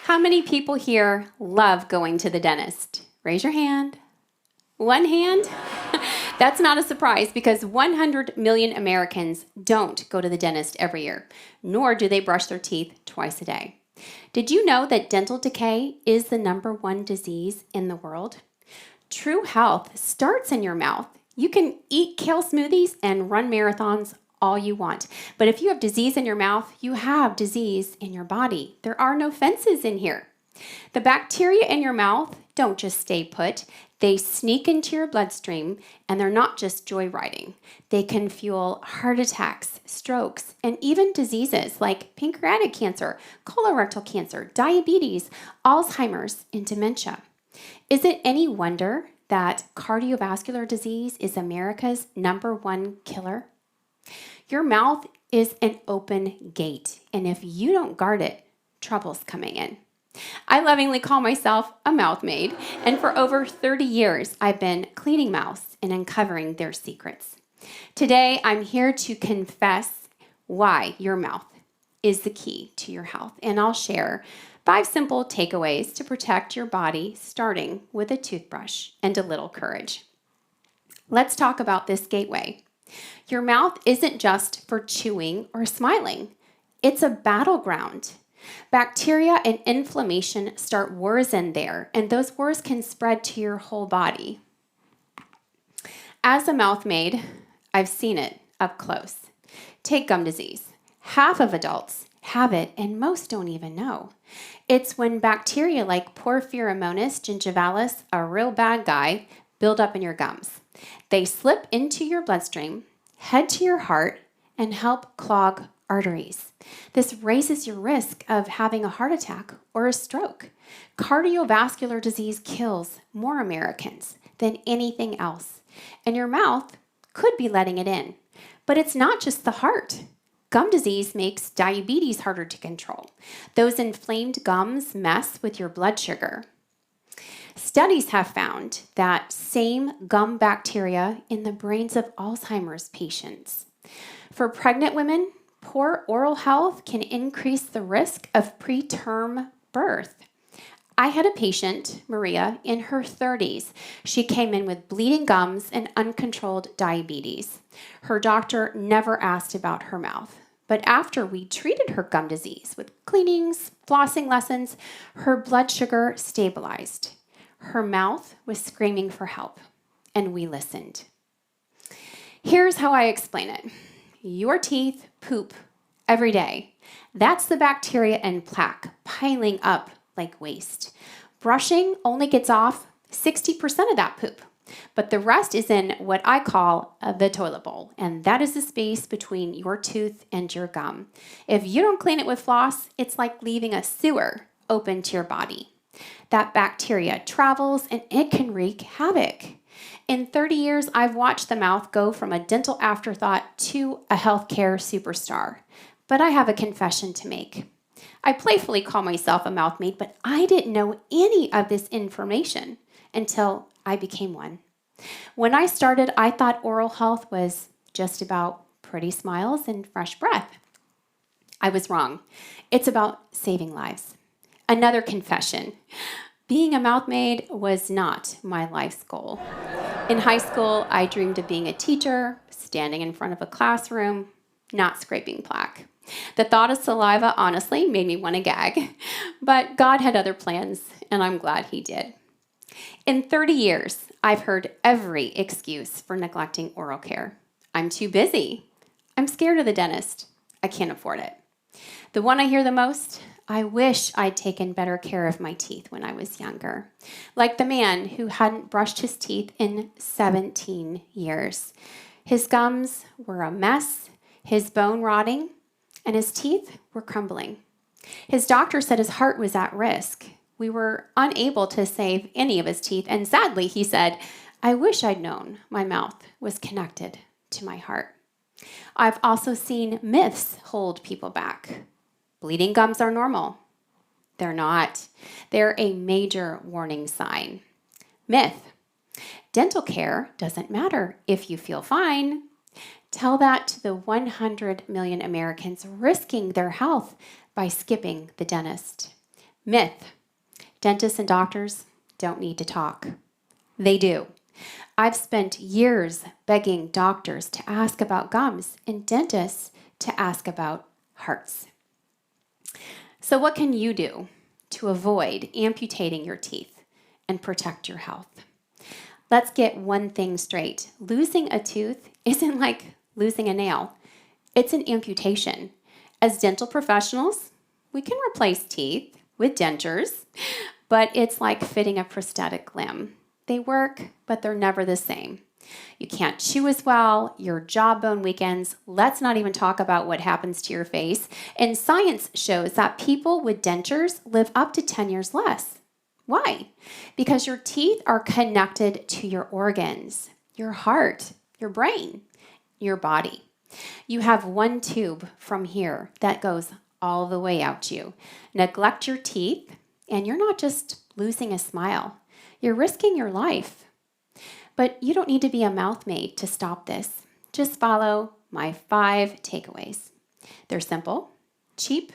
How many people here love going to the dentist? Raise your hand. One hand? That's not a surprise because 100 million Americans don't go to the dentist every year, nor do they brush their teeth twice a day. Did you know that dental decay is the #1 disease in the world? True health starts in your mouth. You can eat kale smoothies and run marathons all you want. But if you have disease in your mouth, you have disease in your body. There are no fences in here. The bacteria in your mouth don't just stay put. They sneak into your bloodstream, and they're not just joyriding. They can fuel heart attacks, strokes, and even diseases like pancreatic cancer, colorectal cancer, diabetes, Alzheimer's, and dementia. Is it any wonder that cardiovascular disease is America's #1 killer? Your mouth is an open gate, and if you don't guard it, trouble's coming in. I lovingly call myself a mouth maid, and for over 30 years, I've been cleaning mouths and uncovering their secrets. Today, I'm here to confess why your mouth is the key to your health, and I'll share 5 simple takeaways to protect your body, starting with a toothbrush and a little courage. Let's talk about this gateway. Your mouth isn't just for chewing or smiling. It's a battleground. Bacteria and inflammation start wars in there, and those wars can spread to your whole body. As a mouth maid, I've seen it up close. Take gum disease. Half of adults have it, and most don't even know. It's when bacteria like Porphyromonas gingivalis, a real bad guy, build up in your gums. They slip into your bloodstream, head to your heart, and help clog arteries. This raises your risk of having a heart attack or a stroke. Cardiovascular disease kills more Americans than anything else, and your mouth could be letting it in. But it's not just the heart. Gum disease makes diabetes harder to control. Those inflamed gums mess with your blood sugar. Studies have found that same gum bacteria in the brains of Alzheimer's patients. For pregnant women, poor oral health can increase the risk of preterm birth. I had a patient, Maria, in her 30s. She came in with bleeding gums and uncontrolled diabetes. Her doctor never asked about her mouth. But after we treated her gum disease with cleanings, flossing lessons, her blood sugar stabilized. Her mouth was screaming for help, and we listened. Here's how I explain it. Your teeth poop every day. That's the bacteria and plaque piling up like waste. Brushing only gets off 60% of that poop, but the rest is in what I call the toilet bowl, and that is the space between your tooth and your gum. If you don't clean it with floss, it's like leaving a sewer open to your body. That bacteria travels and it can wreak havoc. In 30 years, I've watched the mouth go from a dental afterthought to a healthcare superstar. But I have a confession to make. I playfully call myself a mouth maid, but I didn't know any of this information until I became one. When I started, I thought oral health was just about pretty smiles and fresh breath. I was wrong. It's about saving lives. Another confession. Being a mouth maid was not my life's goal. In high school, I dreamed of being a teacher, standing in front of a classroom, not scraping plaque. The thought of saliva honestly made me want to gag, but God had other plans, and I'm glad He did. In 30 years, I've heard every excuse for neglecting oral care. I'm too busy. I'm scared of the dentist. I can't afford it. The one I hear the most, I wish I'd taken better care of my teeth when I was younger. Like the man who hadn't brushed his teeth in 17 years. His gums were a mess, his bone rotting, and his teeth were crumbling. His doctor said his heart was at risk. We were unable to save any of his teeth, and sadly, he said, I wish I'd known my mouth was connected to my heart. I've also seen myths hold people back. Bleeding gums are normal. They're not. They're a major warning sign. Myth. Dental care doesn't matter if you feel fine. Tell that to the 100 million Americans risking their health by skipping the dentist. Myth. Dentists and doctors don't need to talk. They do. I've spent years begging doctors to ask about gums and dentists to ask about hearts. So what can you do to avoid amputating your teeth and protect your health? Let's get one thing straight. Losing a tooth isn't like losing a nail. It's an amputation. As dental professionals, we can replace teeth with dentures, but it's like fitting a prosthetic limb. They work, but they're never the same. You can't chew as well, your jawbone weakens. Let's not even talk about what happens to your face. And science shows that people with dentures live up to 10 years less. Why? Because your teeth are connected to your organs, your heart, your brain, your body. You have one tube from here that goes all the way out you. Neglect your teeth, and you're not just losing a smile. You're risking your life. But you don't need to be a mouth maid to stop this. Just follow my 5 takeaways. They're simple, cheap,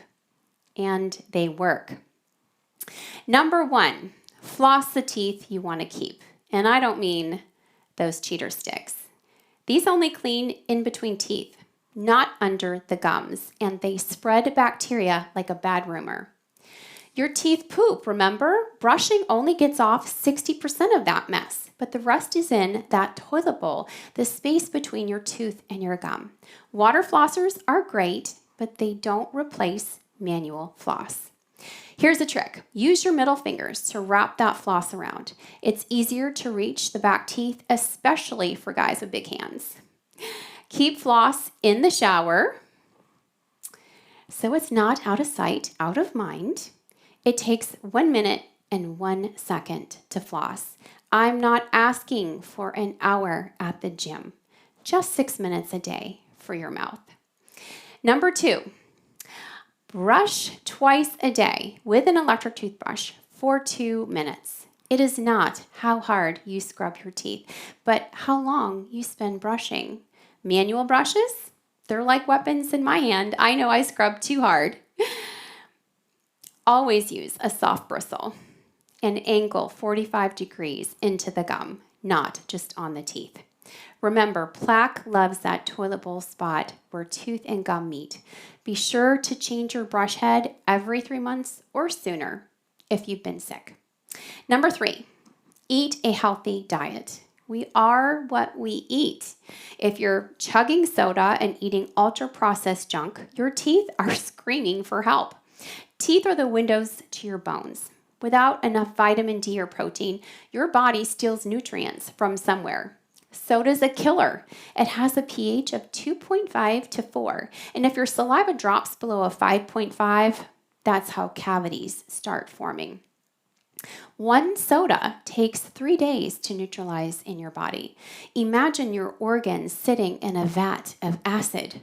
and they work. Number 1, floss the teeth you want to keep. And I don't mean those cheater sticks. These only clean in between teeth, not under the gums, and they spread bacteria like a bad rumor. Your teeth poop, remember? Brushing only gets off 60% of that mess, but the rest is in that toilet bowl, the space between your tooth and your gum. Water flossers are great, but they don't replace manual floss. Here's a trick. Use your middle fingers to wrap that floss around. It's easier to reach the back teeth, especially for guys with big hands. Keep floss in the shower so it's not out of sight, out of mind. It takes 1 minute and 1 second to floss. I'm not asking for an hour at the gym, just 6 minutes a day for your mouth. Number 2, brush twice a day with an electric toothbrush for 2 minutes. It is not how hard you scrub your teeth, but how long you spend brushing. Manual brushes, they're like weapons in my hand. I know I scrub too hard. Always use a soft bristle and angle 45 degrees into the gum, not just on the teeth. Remember, plaque loves that toilet bowl spot where tooth and gum meet. Be sure to change your brush head every 3 months or sooner if you've been sick. Number 3, eat a healthy diet. We are what we eat. If you're chugging soda and eating ultra-processed junk, your teeth are screaming for help. Teeth are the windows to your bones. Without enough vitamin D or protein, your body steals nutrients from somewhere. Soda's a killer. It has a pH of 2.5 to 4. And if your saliva drops below a 5.5, that's how cavities start forming. 1 soda takes 3 days to neutralize in your body. Imagine your organs sitting in a vat of acid.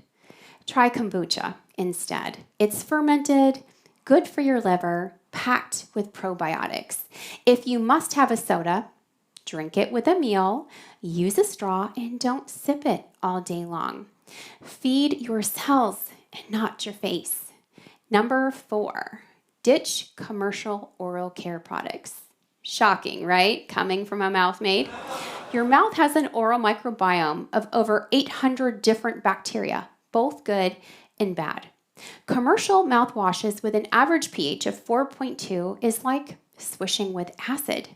Try kombucha instead. It's fermented, good for your liver, packed with probiotics. If you must have a soda, drink it with a meal, use a straw, and don't sip it all day long. Feed your cells and not your face. Number 4, ditch commercial oral care products. Shocking, right? Coming from a Mouth Maid. Your mouth has an oral microbiome of over 800 different bacteria, both good and bad. Commercial mouthwashes with an average pH of 4.2 is like swishing with acid.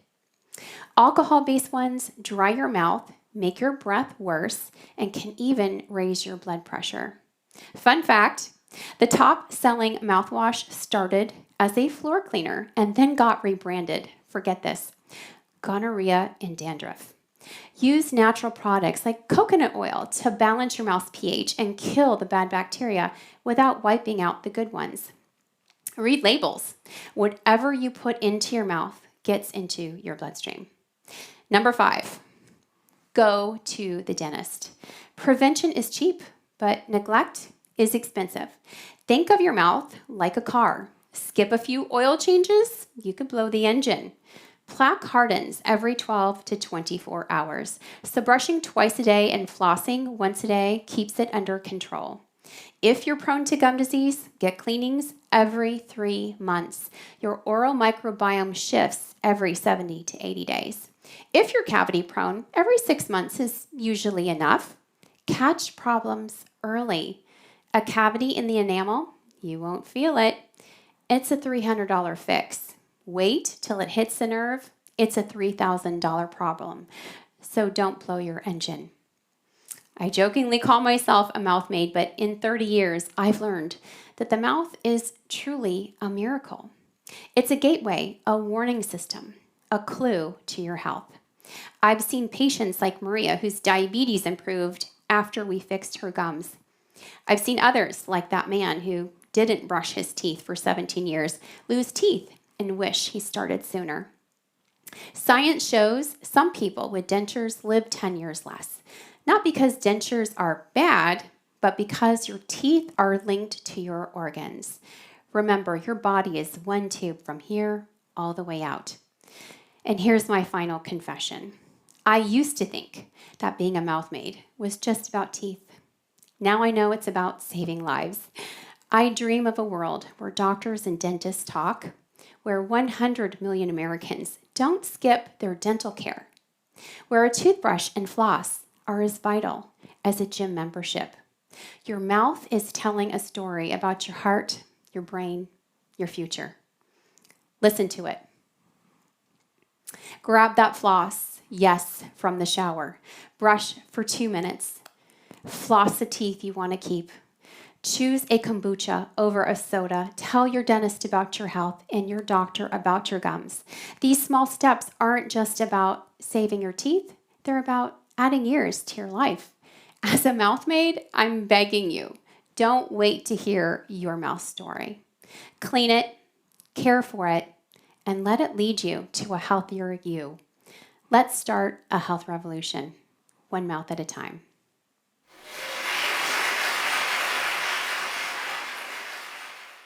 Alcohol-based ones dry your mouth, make your breath worse, and can even raise your blood pressure. Fun fact, the top-selling mouthwash started as a floor cleaner and then got rebranded. Forget this. Gonorrhea and dandruff. Use natural products like coconut oil to balance your mouth's pH and kill the bad bacteria without wiping out the good ones. Read labels. Whatever you put into your mouth gets into your bloodstream. Number 5, go to the dentist. Prevention is cheap, but neglect is expensive. Think of your mouth like a car. Skip a few oil changes, you could blow the engine. Plaque hardens every 12 to 24 hours, so brushing twice a day and flossing once a day keeps it under control. If you're prone to gum disease, get cleanings every 3 months. Your oral microbiome shifts every 70 to 80 days. If you're cavity prone, every 6 months is usually enough. Catch problems early. A cavity in the enamel, you won't feel it. It's a $300 fix. Wait till it hits the nerve. It's a $3,000 problem. So don't blow your engine. I jokingly call myself a mouth maid, but in 30 years, I've learned that the mouth is truly a miracle. It's a gateway, a warning system, a clue to your health. I've seen patients like Maria whose diabetes improved after we fixed her gums. I've seen others like that man who didn't brush his teeth for 17 years lose teeth and wish he started sooner. Science shows some people with dentures live 10 years less. Not because dentures are bad, but because your teeth are linked to your organs. Remember, your body is one tube from here all the way out. And here's my final confession. I used to think that being a mouth maid was just about teeth. Now I know it's about saving lives. I dream of a world where doctors and dentists talk, where 100 million Americans don't skip their dental care, where a toothbrush and floss are as vital as a gym membership. Your mouth is telling a story about your heart, your brain, your future. Listen to it. Grab that floss, yes, from the shower. Brush for 2 minutes. Floss the teeth you want to keep. Choose a kombucha over a soda. Tell your dentist about your health and your doctor about your gums. These small steps aren't just about saving your teeth. They're about adding years to your life. As a mouth maid, I'm begging you, don't wait to hear your mouth story. Clean it, care for it, and let it lead you to a healthier you. Let's start a health revolution, one mouth at a time.